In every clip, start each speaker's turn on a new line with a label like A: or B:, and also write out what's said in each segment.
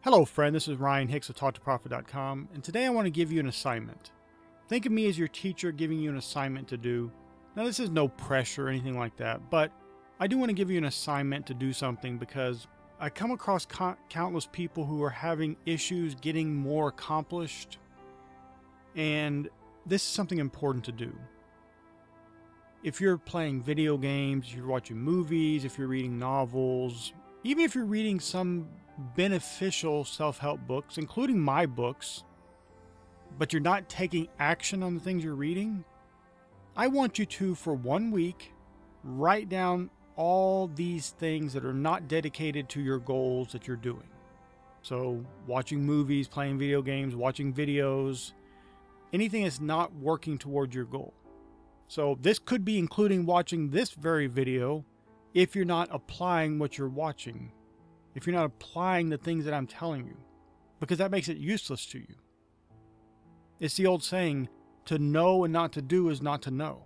A: Hello friend, this is Ryan Hicks of TalkToProfit.com, and today I want to give you an assignment. Think of me as your teacher giving you an assignment to do. Now this is no pressure or anything like that, but I do want to give you an assignment to do something because I come across countless people who are having issues getting more accomplished, and this is something important to do. If you're playing video games, if you're watching movies, if you're reading novels, even if you're reading some beneficial self-help books, including my books, but you're not taking action on the things you're reading, I want you to, for 1 week, write down all these things that are not dedicated to your goals that you're doing. So watching movies, playing video games, watching videos, anything that's not working towards your goal. So this could be including watching this very video if you're not applying what you're watching. If you're not applying the things that I'm telling you, because that makes it useless to you. It's the old saying, to know and not to do is not to know.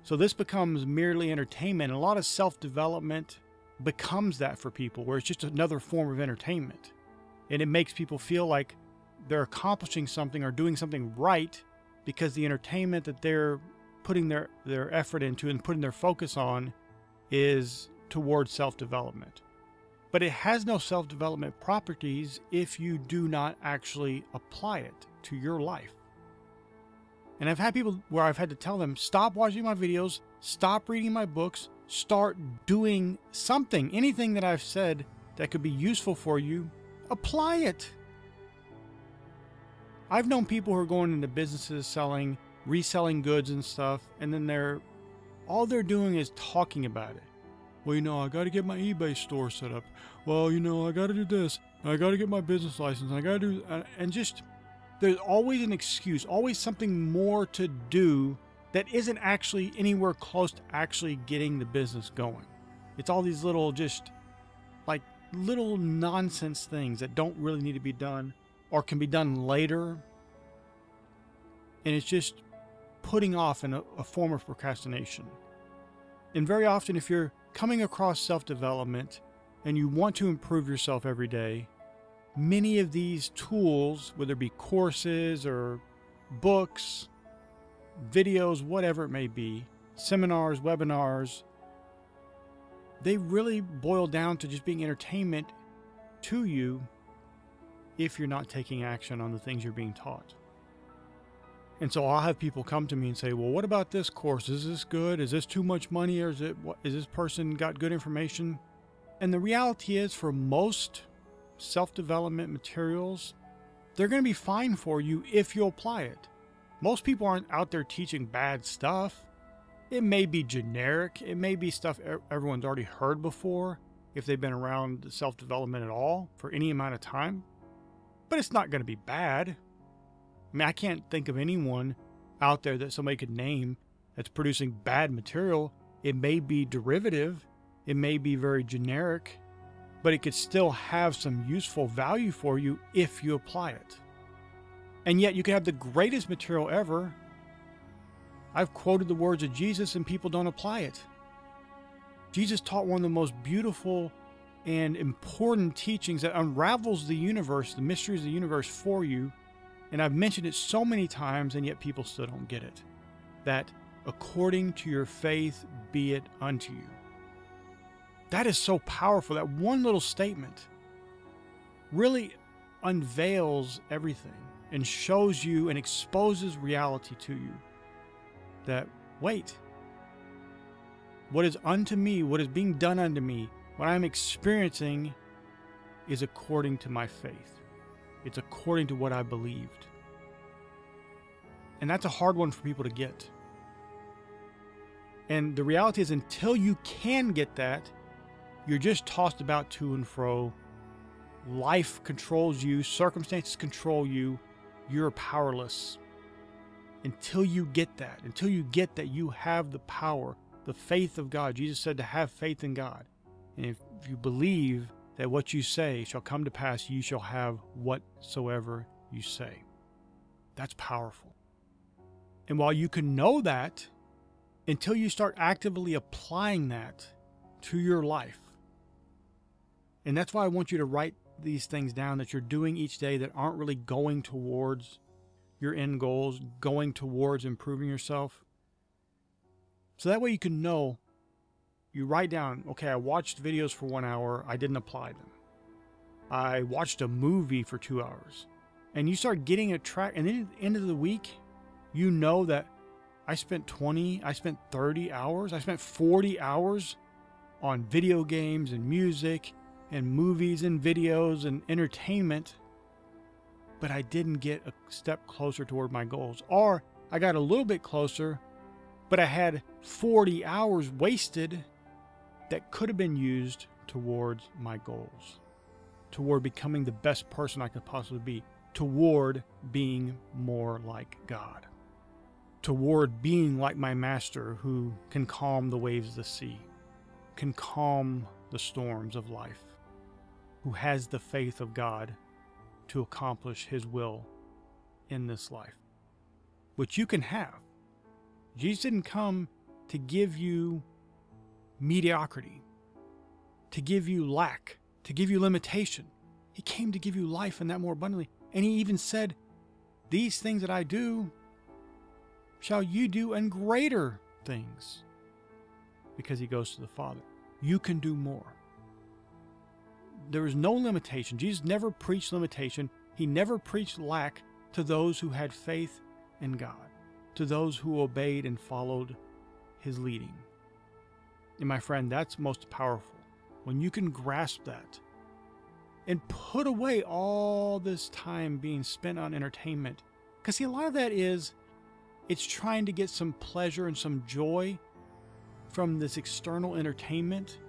A: So this becomes merely entertainment. And a lot of self-development becomes that for people, where it's just another form of entertainment. And it makes people feel like they're accomplishing something or doing something right because the entertainment that they're putting their effort into and putting their focus on is towards self-development. But it has no self-development properties if you do not actually apply it to your life. And I've had people where I've had to tell them, stop watching my videos, stop reading my books, start doing something, anything that I've said that could be useful for you, apply it. I've known people who are going into businesses selling, reselling goods and stuff, and then all they're doing is talking about it. Well, I got to get my eBay store set up. Well, I got to do this. I got to get my business license. I got to do, and just, there's always an excuse, always something more to do that isn't actually anywhere close to actually getting the business going. It's all these little, just like little nonsense things that don't really need to be done or can be done later. And it's just putting off in a form of procrastination. And very often, if you're coming across self-development and you want to improve yourself every day, many of these tools, whether it be courses or books, videos, whatever it may be, seminars, webinars, they really boil down to just being entertainment to you if you're not taking action on the things you're being taught. And so I'll have people come to me and say, well, what about this course? Is this good? Is this too much money? Or is this person got good information? And the reality is, for most self-development materials, they're going to be fine for you if you apply it. Most people aren't out there teaching bad stuff. It may be generic. It may be stuff everyone's already heard before, if they've been around self-development at all for any amount of time. But it's not going to be bad. I mean, I can't think of anyone out there that somebody could name that's producing bad material. It may be derivative, it may be very generic, but it could still have some useful value for you if you apply it. And yet you could have the greatest material ever. I've quoted the words of Jesus and people don't apply it. Jesus taught one of the most beautiful and important teachings that unravels the universe, the mysteries of the universe for you. And I've mentioned it so many times, and yet people still don't get it. That according to your faith be it unto you. That is so powerful. That one little statement really unveils everything and shows you and exposes reality to you. That, wait, what is unto me, what is being done unto me, what I'm experiencing is according to my faith. It's according to what I believed. And that's a hard one for people to get. And the reality is, until you can get that, you're just tossed about to and fro. Life controls you. Circumstances control you. You're powerless. Until you get that. Until you get that you have the power, the faith of God. Jesus said to have faith in God. And if you believe that what you say shall come to pass, you shall have whatsoever you say. That's powerful. And while you can know that, until you start actively applying that to your life, and that's why I want you to write these things down that you're doing each day that aren't really going towards your end goals, going towards improving yourself. So that way you can know, you write down, okay, I watched videos for 1 hour, I didn't apply them. I watched a movie for 2 hours. And you start getting a track, and then at the end of the week, you know that I spent 30 hours, I spent 40 hours on video games and music and movies and videos and entertainment, but I didn't get a step closer toward my goals. Or I got a little bit closer, but I had 40 hours wasted that could have been used towards my goals, toward becoming the best person I could possibly be, toward being more like God, toward being like my master who can calm the waves of the sea, can calm the storms of life, who has the faith of God to accomplish his will in this life, which you can have. Jesus didn't come to give you mediocrity, to give you lack, to give you limitation. He came to give you life and that more abundantly. And he even said, these things that I do shall you do, and greater things, because he goes to the Father. You can do more. There is no limitation. Jesus never preached limitation. He never preached lack to those who had faith in God, to those who obeyed and followed his leading. And my friend, that's most powerful. When you can grasp that and put away all this time being spent on entertainment. Because see, a lot of that it's trying to get some pleasure and some joy from this external entertainment.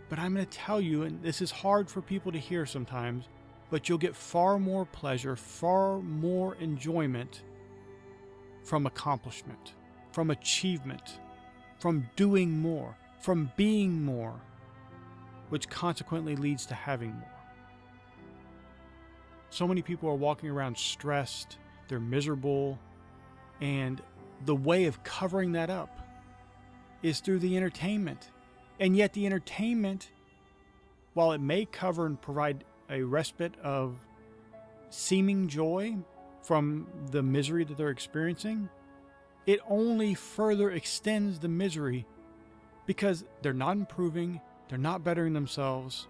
A: But I'm going to tell you, and this is hard for people to hear sometimes, but you'll get far more pleasure, far more enjoyment from accomplishment, from achievement, from doing more, from being more, which consequently leads to having more. So many people are walking around stressed, they're miserable, and the way of covering that up is through the entertainment. And yet the entertainment, while it may cover and provide a respite of seeming joy from the misery that they're experiencing, it only further extends the misery because they're not improving, they're not bettering themselves,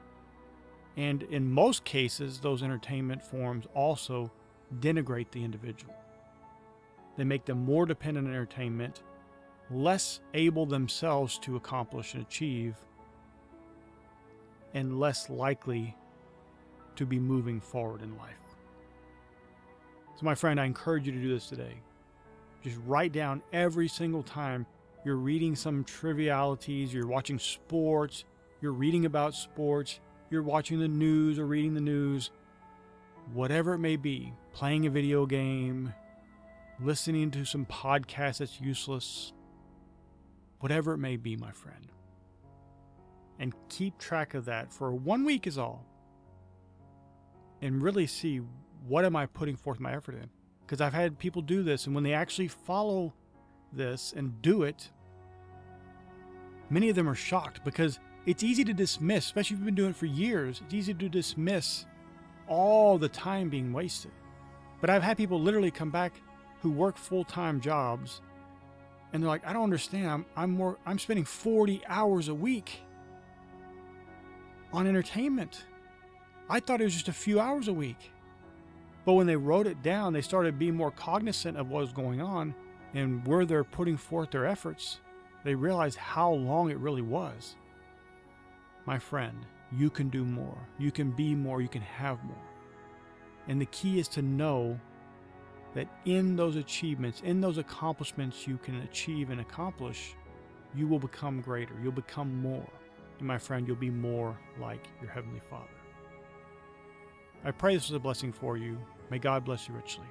A: and in most cases, those entertainment forms also denigrate the individual. They make them more dependent on entertainment, less able themselves to accomplish and achieve, and less likely to be moving forward in life. So my friend, I encourage you to do this today. Just write down every single time you're reading some trivialities, you're watching sports, you're reading about sports, you're watching the news or reading the news, whatever it may be, playing a video game, listening to some podcast that's useless, whatever it may be, my friend. And keep track of that for 1 week is all. And really see, what am I putting forth my effort in? Because I've had people do this, and when they actually follow this and do it, many of them are shocked, because it's easy to dismiss, especially if you've been doing it for years, it's easy to dismiss all the time being wasted. But I've had people literally come back who work full-time jobs, and they're like, I don't understand, I'm spending 40 hours a week on entertainment. I thought it was just a few hours a week. But when they wrote it down, they started being more cognizant of what was going on and where they're putting forth their efforts. They realized how long it really was. My friend, you can do more. You can be more. You can have more. And the key is to know that in those achievements, in those accomplishments you can achieve and accomplish, you will become greater. You'll become more. And my friend, you'll be more like your Heavenly Father. I pray this was a blessing for you. May God bless you richly.